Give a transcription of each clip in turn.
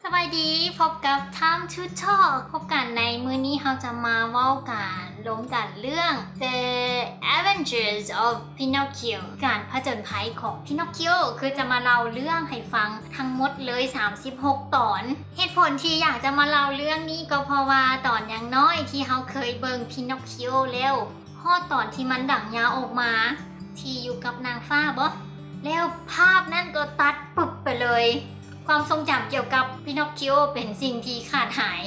สวัสดีพบกับTime to Talk พบกันในมื้อนี้เราจะมาเว้ากันล้มกันเรื่อง The Adventures of Pinocchio การผจญภัยของ Pinocchio คือจะมาเล่าเรื่องให้ฟังทั้งหมดเลย36ตอนเหตุผลที่อยากจะมาเล่าเรื่องนี้ก็เพราะว่าตอนยังน้อยที่เราเคยเบิ่ง Pinocchio แล้วพอตอนที่มันดังยาวออกมาที่อยู่กับนางฟ้าบ่แล้วภาพนั่นก็ตัดปุ๊บไปเลยความทรงจำเกี่ยวกับพินอคคิโอเป็นสิ่งที่ขาดหาย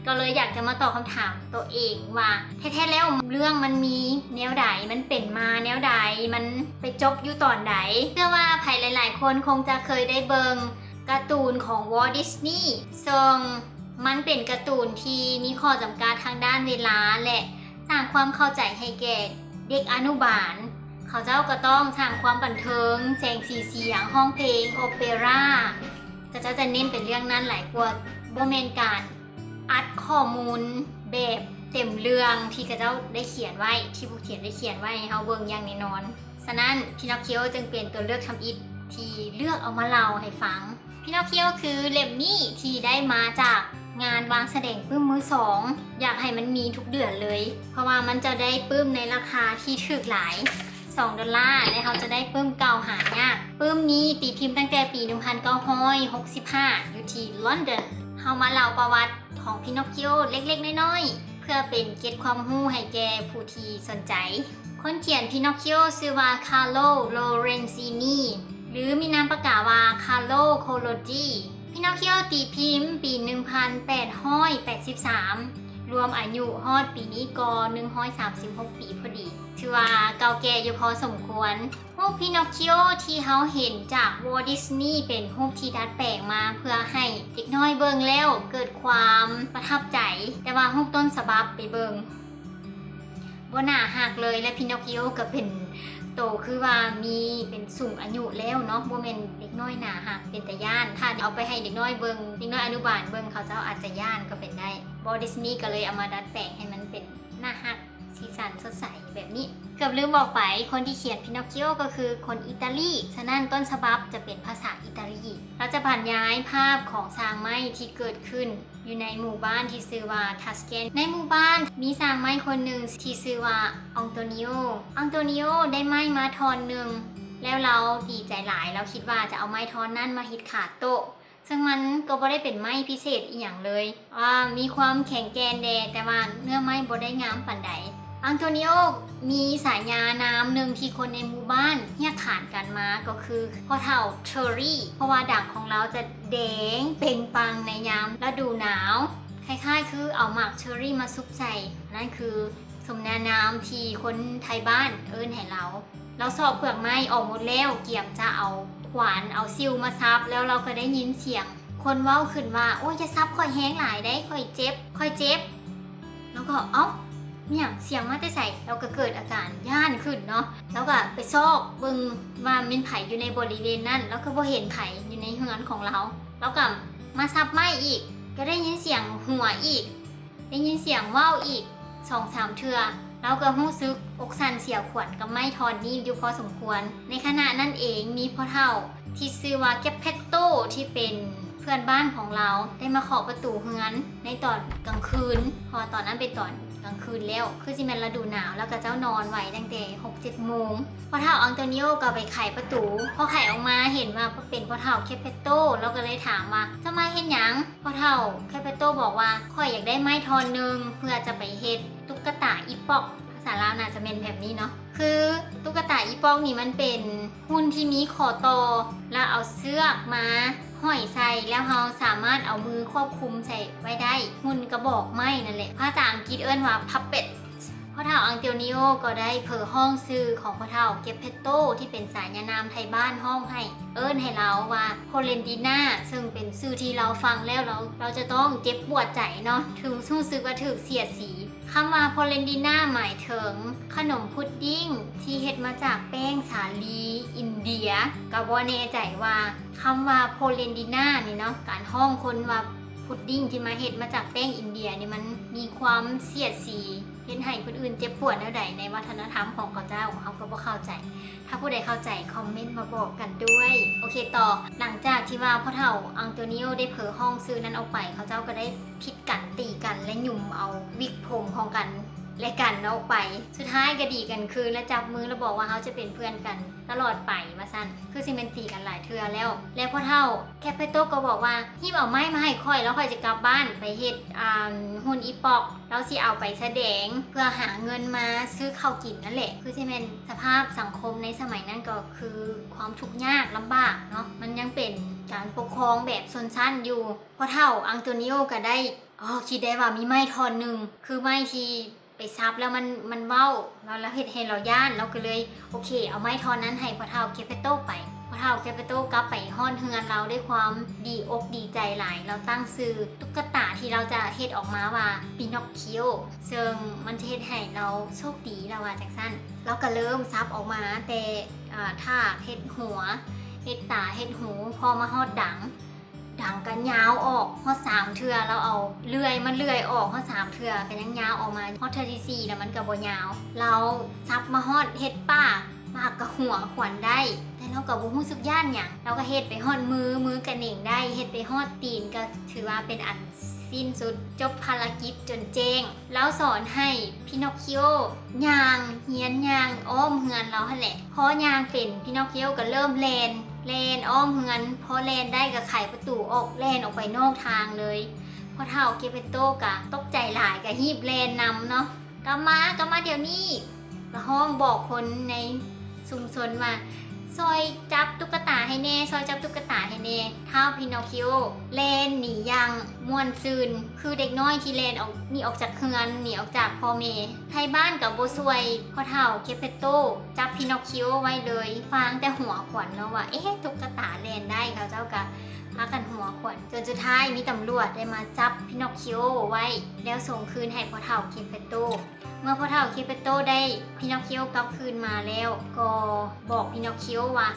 ก็เลยอยากจะมาตอบคำถามตัวเองว่าแท้ๆแล้วเรื่องมันมีแนวใดมันเป็นมาแนวใดมันไปจบอยู่ตอนใดเชื่อว่าใครหลายๆคนคงจะเคยได้เบิงการ์ตูนของวอลต์ดิสนีย์ซึ่งมันเป็นการ์ตูนที่มีข้อจำกัดทางด้านเวลาและสร้างความเข้าใจให้แก่เด็กอนุบาลเขาเจ้าก็ต้องสร้างความบันเทิงแสงสีเสียงห้องเพลงโอเปร่าก็จะเน้นเป็นเรื่องนั้นหลายกว่าบ่แม่นการอัดข้อมูลแบบเต็มเรื่องที่เขาเจ้าได้เขียนไว้ที่ผู้เขียนได้เขียนไว้ให้เฮาเบิ่งอย่างแน่นอนฉะนั้นพินอคคิโอจึงเป็นตัวเลือกทำอิฐที่เลือกเอามาเล่าให้ฟังพินอคคิโอคือเล่มนี้ที่ได้มาจากงานวางแสดงปื้มมือสองอยากให้มันมีทุกเดือนเลยเพราะว่ามันจะได้ปื้มในราคาที่ถูกหลาย$2และเขาจะได้ปื้มเก่าหายากปื้มนี้ตีพิมพ์ตั้งแต่ปี 1965 อยู่ที่ลอนดอนเขามาเล่าประวัติของพินอคคิโอเล็กๆน้อยๆเพื่อเป็นเกร็ดความรู้ให้แก่ผู้ที่สนใจคนเขียนพินอคคิโอชื่อว่าคาร์โล โลเรนซินีหรือมีนามปากกาว่าคาร์โล โคโลจีพินอคคิโอตีพิมพ์ปี 1883รวมอายุฮอดปีนี้ก็136 ปีพอดีถือว่าเก่าแก่อยู่พอสมควรรูปพินอคคิโอที่เฮาเห็นจากวอลต์ดิสนีย์เป็นรูปที่ดัดแปลงมาเพื่อให้เด็กน้อยเบิ่งแล้วเกิดความประทับใจแต่ว่ารูปต้นฉบับไปเบิ่งบ่น่าฮักเลยและพินอคคิโอก็เป็นโตคือว่ามีเป็นสูงอายุแล้วเนาะบ่แม่นเด็กน้อยหน้าฮักเป็นตาย่านถ้าเอาไปให้เด็กน้อยเบิ่งเด็กน้อยอนุบาลเบิ่งเขาเจ้าอาจจะย่านก็เป็นได้วอลต์ดิสนีย์ก็เลยเอามาดัดแปลงให้มันเป็นหน้าฮักสีสันสดใสแบบนี้เกือบลืมบอกไปคนที่เขียนพินอคคิโอก็คือคนอิตาลีฉะนั้นต้นฉบับจะเป็นภาษาอิตาลีเราจะผ่านย้ายภาพของสร้างไม้ที่เกิดขึ้นอยู่ในหมู่บ้านที่ชื่อว่าทัสเกนในหมู่บ้านมีสร้างไม้คนหนึ่งที่ชื่อว่าอังโตนิโอได้ไม้มาทอนหนึ่งแล้วเราดีใจหลายเราคิดว่าจะเอาไม้ทอนนั้นมาฮิตขาดโต๊ะซึ่งมันก็บ่ได้เป็นไม้พิเศษอีหยังเลยมีความแข็งแกร่งแดแต่ว่าเนื้อไม้บ่ได้งามปานใดอังโตนิโอมีสายยานามหนึ่งที่คนในหมู่บ้านเรียกขานกันมาก็คือพ่อเฒ่าเทอรี่เพราะว่าดังของเราจะแดงเปล่งปลั่งในยามฤดูหนาวคล้ายๆคือเอาหมากเชอรี่มาซุปใส่นั่นคือสมญานามที่คนไทยบ้านเอิ้นให้เราสอบเปลือกไม้ออกหมดแล้วเกี่ยมจะเอาขวานเอาซิวมาซับแล้วเราก็ได้ยินเสียงคนเว้าขึ้นว่าโอ้ยจะซับค่อยแห้งหลายได้ค่อยเจ็บแล้วก็เนี่ยเสียงมาแต่ใส่เราก็เกิดอาการย่านขึ้นเนาะแล้วก็ไปซอกเบิ่งว่ามีไผอยู่ในบริเวณนั้นแล้วก็บ่เห็นไผอยู่ในเฮือนของเราแล้วก็มาซับไม้อีกก็ได้ยินเสียงหัวอีกได้ยินเสียงว่าวอีก 2-3 เทื่อเราก็รู้สึกอกสั่นเสียวขวัญกับไม้ทอนนี้อยู่พอสมควรในขณะนั้นเองมีพ่อเฒ่าที่ชื่อว่าเก็บเพตโตที่เป็นเพื่อนบ้านของเราได้มาเคาะประตูเฮือนในตอนกลางคืนพอตอนนั้นเป็นตอนกลางคืนแล้วคือสิแม่นฤดูหนาวแล้วก็เจ้านอนไว้ตั้งแต่ 6-7 โมงพ่อเฒ่าอังโตนิโอก็ไปไขประตูพอไขออกมาเห็นว่าเป็นพ่อเฒ่าเคปเปโตแล้วก็เลยถามว่าจะมาเฮ็ดหยังพ่อเฒ่าเคปเปโตบอกว่าข้อยอยากได้ไม้ทอนนึงเพื่อจะไปเฮ็ดตุ๊กตาอีปอกภาษาลาวน่าจะเป็นแบบนี้เนาะคือตุ๊กตาอีปอกนี่มันเป็นหุ่นที่มีคอโตแล้วเอาเชือกมาห้อยใส่แล้วเราสามารถเอามือควบคุมใส่ไว้ได้หุ่นกระบอกไม้นั่นแหละภาษาอังกฤษเอิ้นว่าพับเป็ดพ่อเฒ่าอังโตนิโอก็ได้เผยห้องชื่อของพ่อเฒ่าเก็บเพตโตที่เป็นสายนามไทยบ้านห้องให้เอิ้นให้เราว่าโพเลนติน่าซึ่งเป็นชื่อที่เราฟังแล้วเราจะต้องเจ็บปวดใจเนาะถึงรู้สึกว่าถูกเสียดสีคำว่าโพเลนติน่าหมายถึงขนมพุดดิ้งที่เฮ็ดมาจากแป้งสาลีอินเดียก็บ่แน่ใจว่าคำว่าโพเลนติน่านี่เนาะการห้องคนว่าพุดดิ้งที่มาเฮ็ดมาจากแป้งอินเดียนี่มันมีความเสียดสี เห็นให้คนอื่นเจ็บปวดแนวใดในวัฒนธรรมของเขาเจ้าเขาก็บ่เข้าใจถ้าผู้ใดเข้าใจคอมเมนต์มาบอกกันด้วยโอเคต่อหลังจากที่ว่าพ่อเฒ่าอังโตนิโอได้เผยห้องซื้อนั้นออกไปเขาเจ้าก็ได้พิดกันตีกันและหยุ่มเอาวิกผมของกันและกันออกไปสุดท้ายก็ดีกันคือและจับมือแล้วบอกว่าเขาจะเป็นเพื่อนกันตลอดไปว่าสั้นคือซิเมนตีกันหลายเทื่อแล้วพ่อเฒ่าแคปเปโตก็บอกว่าฮิบเอาไม้มาให้ค่อยแล้วค่อยจะกลับบ้านไปเฮ็ดหุ่นอีปอกแล้วสิเอาไปแสดงเพื่อหาเงินมาซื้อข้าวกินนั่นแหละคือซิเมนสภาพสังคมในสมัยนั้นก็คือความทุกข์ยากลำบากเนาะมันยังเป็นการปกครองแบบชนชั้นอยู่พ่อเฒ่าอังโตนิโอก็ได้คิดได้ว่ามีไม้ท่อนหนึ่งคือไม้ที่ไปซับแล้วมันเว้าเราเห็นเราย่านเราก็เลยโอเคเอาไม้ทอนนั้นให้พ่อเฒ่าเคปเปโตไปพ่อเฒ่าเคปเปโตกลับไปฮ้อนเฮือนเราด้วยความดีอกดีใจหลายเราตั้งชื่อตุ๊กตาที่เราจะเฮ็ดออกมาว่าปินอคคิโอซึ่งมันจะเฮ็ดให้เราโชคดีแล้วว่าจังซั่นเราก็เริ่มซับออกมาแต่ถ้าเฮ็ดหัวเฮ็ดตาเฮ็ดหูพอมาฮอดดังกันยาวออกฮอด3เทื่อเราเอาเลื่อยออกฮอด3เทื่อก็ยังยาวออกมาฮอดเทื่อที่4แล้วมันก็บ่ยาวเราซับมาฮอดเฮ็ดปากกับหัวขวัญได้แต่เราก็บ่รู้สึกย่านหยังเราก็เฮ็ดไปฮอดมือกระเหน่งได้เฮ็ดไปฮอดตีนก็ถือว่าเป็นอันสิ้นสุดจบภารกิจจนแจ้งแล้วสอนให้พินอคคิโอย่าง เฮียนย่างอ้อมเฮือนเราหั่นแหละพอย่างเป็นพินอคคิโก็เริ่มแลนอ้อมเฮือนพอแลนได้ก็ไขประตูออกแลนออกไปนอกทางเลยพอเฒ่าเกเปโตกะตกใจหลายกะฮีบแลนนำเนาะกลับมาเดี๋ยวนี้แล้วห้องบอกคนในชุมชนว่าซอยจับตุ๊กตาให้แน่ซอยจับตุ๊กตาให้แน่เท้าพินอคคิโอแลนหนียังม่วนซืนคือเด็กน้อยที่แลนออกหนีออกจากเฮือนหนีออกจากพ่อแม่ไทยบ้านกับโบซวยพ่อเฒ่าเคปเปโตจับพินอคคิโอไว้เลยฟังแต่หัวขวัญเนาะว่าตุ๊กตาแลนได้เขาเจ้ากะพากันหัวขวัญจนสุดท้ายมีตำรวจได้มาจับพินอคคิโอไว้แล้วส่งคืนให้พ่อเฒ่าเคปเปโตเมื่อพ่อเฒ่าเคปเปโตได้พินอคคิโอกลับคืนมาแล้วก็บอกพินอคคิโอว่า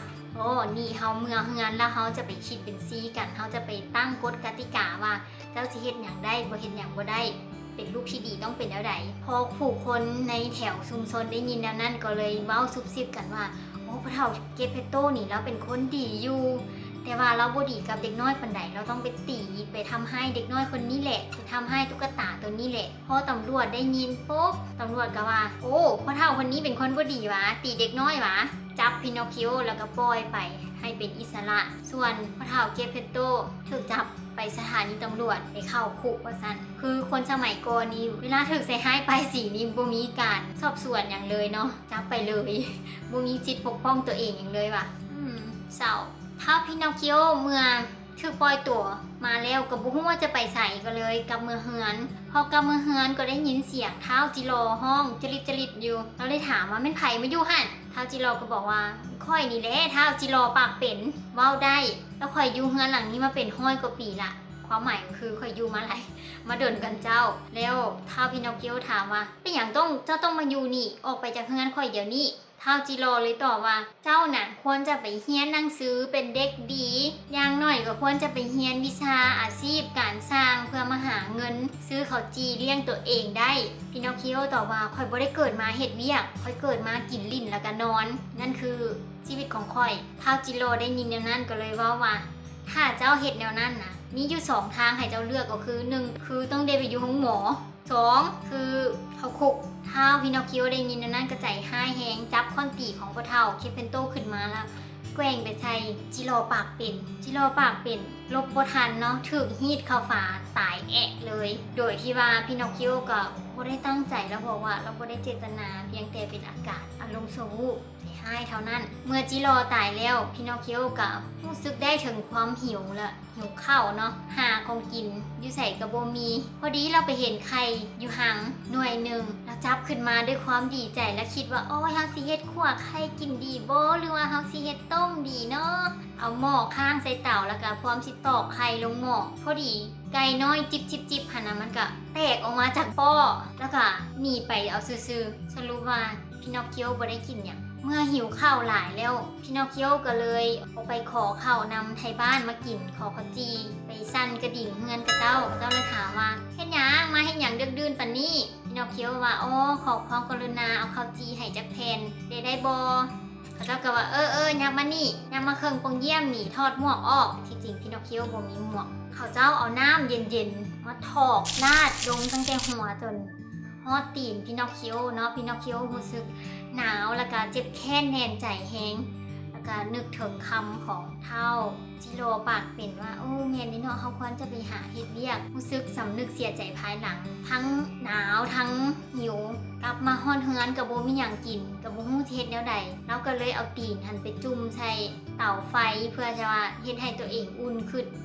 นี่เฮาเมื่อเฮือนแล้วเฮาจะไปคิดเป็นซีกันเฮาจะไปตั้งกฎกติกาว่าเจ้าสิเฮ็ดหยังได้บ่เฮ็ดหยังบ่ได้เป็นลูกที่ดีต้องเป็นแนวใดพอผู้คนในแถวชุมชนได้ยินแนวนั้นก็เลยเว้าซุบซิบกันว่าพ่อเฒ่าเกปเปโตนี่เราเป็นคนดีอยู่แต่ว่าเราบ่ดีกับเด็กน้อยปานใดเราต้องไปตีไปทำให้เด็กน้อยคนนี้แหละไปทำให้ตุ๊กตาตัวนี้แหละพอตำรวจได้ยินปุ๊บตำรวจก็ว่าพ่อเฒ่าคนนี้เป็นคนบ่ดีหวะตีเด็กน้อยหวะจับพินอคคิโอแล้วก็ปล่อยไปให้เป็นอิสระส่วนพ่อเฒ่าเกปเปโตถูกจับไปสถานีตำรวจไปเข้าคุกว่าซั่นคือคนสมัยก่อนนี้เวลาถูกใส่ให้ไปสีนี้บ่มีการสอบสวนอย่างเลยเนาะจับไปเลยบ่มีจิตปกป้องตัวเองอย่างเลยว่ะเศร้าถ้าพินอคคิโอเมื่อถูกปล่อยตัวมาแล้วก็บ่ฮู้ว่าจะไปไสก็เลยกลับเมืองเฮือนพอกลับเมืองเฮือนก็ได้ยินเสียงเท้าจิโร่ห้องจริตอยู่เราเลยถามว่าแม่นไผมาอยู่หั่นเท้าจิโร่ก็บอกว่าค่อยนี่แหละเท้าจิโร่ปากเป็นเว้าได้แล้วค่อยอยู่เฮือนหลังนี้มาเป็น100 กว่าปีละความหมายคือค่อยอยู่มาหลายมาเดินกันเจ้าแล้วเท้าพินอคคิโอถามว่าเป็นหยังเจ้าต้องมาอยู่นี่ออกไปจากเฮือนค่อยเดี๋ยวนี้เท้าจิโร่เลยตอบว่าเจ้าน่ะควรจะไปเรียนหนังสือเป็นเด็กดีอย่างน้อยก็ควรจะไปเรียนวิชาอาชีพการสร้างเพื่อมาหาเงินซื้อข้าวจีเลี้ยงตัวเองได้พินอคคิโอตอบว่าข่อยบ่ได้เกิดมาเฮ็ดเวียกข่อยเกิดมากินลิ้นแล้วก็นอนนั่นคือชีวิตของข่อยเท้าจิโร่ได้ยินแนวนั้นก็เลยว่าถ้าเจ้าเฮ็ดแนวนั้นน่ะมีอยู่2ทางให้เจ้าเลือกก็คือ1คือต้องได้ไปอยู่ห้องหมอ2คือเข้าคุกท้าวพินอคคิโอได้ยินนั่นก็ใจห้ายแฮงจับค้อนปีของพ่อเฒ่าเคปเปโตขึ้นมาแล้วแกว่งไปใส่จิโร่ปากเป็นลบบ่ทันเนาะถูกฮีดเข้าฝาตายแอะเลยโดยที่ว่าพินอคคิโอก็บ่ได้ตั้งใจแล้วบอกว่าเราบ่ได้เจตนาเพียงแต่เป็นอากาศอารมณ์ชั่ววูบให้เท่านั้นเมื่อจิโร่ตายแล้วพินอคคิโอก็รู้สึกได้ถึงความหิวข้าวเนาะหาของกินอยู่ใส่กระโบมีพอดีเราไปเห็นไข่อยู่หังหน่วยหนึ่งเราจับขึ้นมาด้วยความดีใจและคิดว่าเฮาสิเฮ็ดขั่วไข่กินดีบ่หรือว่าเฮาสิเฮ็ดต้มดีเนาะเอาหม้อข้างใส่เตาแล้วก็พร้อมสิตอกไข่ลงหม้อพอดีไก่น้อยจิบหั่นน่ะมันก็แตกออกมาจากป้อแล้วก็หนีไปเอาซื่อๆสรุปว่าพินอคคิโอบ่ได้กินหยังเมื่อหิวข้าวหลายแล้วพินอคคิโอก็เลยออกไปขอข้าวนำไทยบ้านมากินขอข้าวจีไปสั่นกระดิ่งเฮือนกับเจ้าเลยถามว่าเฮ็ดหยังมาเฮ็ดหยังดึกดื่นปานนี้พิ พี่นอคคิโอว่าอ๋อขอความกรุณาเอาข้าวจีให้จักแผ่นได้บ่เขาเจ้าก็ว่ายับมานี่ยับมาเครื่องปงเยี่ยมนี่ทอดหมวกออกที่จริงพี่นอคคิโอบ่มีหมวกเขาเจ้าเอาน้ำเย็นๆมาถอกลาดลงตั้งแต่หัวจนฮอดตีนพี่นอคคิโอเนาะพี่นอคคิโอรู้สึกหนาวแล้วก็เจ็บแค้นแน่นใจแฮงแล้วก็นึกถึงคำของเฒ่าจิโร่ปากเป็นว่าโอ้แม่นี่เนาะเขาควรจะไปหาเฮ็ดเวียกรู้สึกสำนึกเสียใจภายหลังทั้งหนาวทั้งหิวกลับมาฮ้อนเฮือนก็บ่มีหยังกินก็บ่ฮู้สิเฮ็ดแนวใดเราก็เลยเอาตีนหันไปจุ่มใส่เตาไฟเพื่อจะว่าเฮ็ดให้ตัวเองอุ่นขึ้น